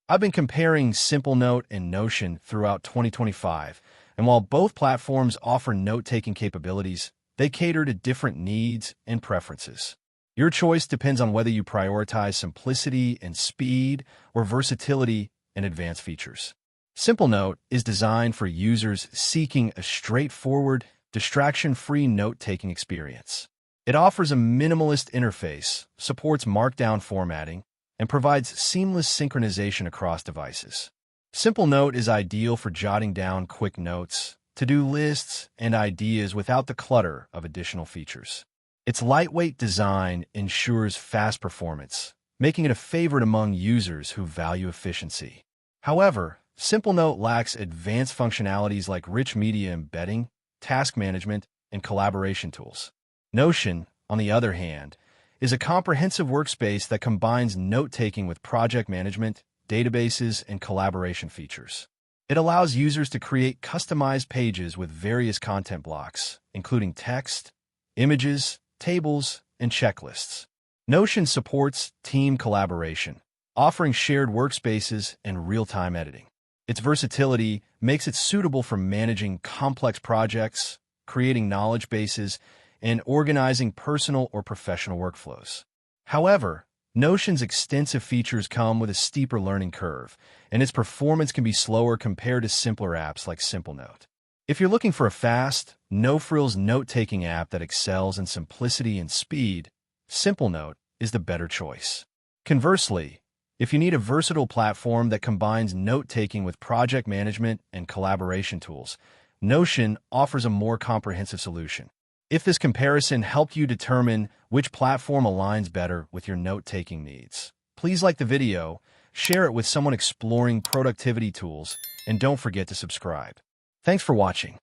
I've been comparing Simplenote and Notion throughout 2025, and while both platforms offer note-taking capabilities, they cater to different needs and preferences. Your choice depends on whether you prioritize simplicity and speed or versatility and advanced features. Simplenote is designed for users seeking a straightforward, distraction-free note-taking experience. It offers a minimalist interface, supports Markdown formatting, and provides seamless synchronization across devices. Simplenote is ideal for jotting down quick notes, to-do lists, and ideas without the clutter of additional features. Its lightweight design ensures fast performance, making it a favorite among users who value efficiency. However, Simplenote lacks advanced functionalities like rich media embedding, task management, and collaboration tools. Notion, on the other hand, is a comprehensive workspace that combines note-taking with project management, databases, and collaboration features. It allows users to create customized pages with various content blocks, including text, images, tables, and checklists. Notion supports team collaboration, offering shared workspaces and real-time editing. Its versatility makes it suitable for managing complex projects, creating knowledge bases, and organizing personal or professional workflows. However, Notion's extensive features come with a steeper learning curve, and its performance can be slower compared to simpler apps like Simplenote. If you're looking for a fast, no-frills note-taking app that excels in simplicity and speed, Simplenote is the better choice. Conversely, if you need a versatile platform that combines note-taking with project management and collaboration tools, Notion offers a more comprehensive solution. If this comparison helped you determine which platform aligns better with your note-taking needs, please like the video, share it with someone exploring productivity tools, and don't forget to subscribe. Thanks for watching.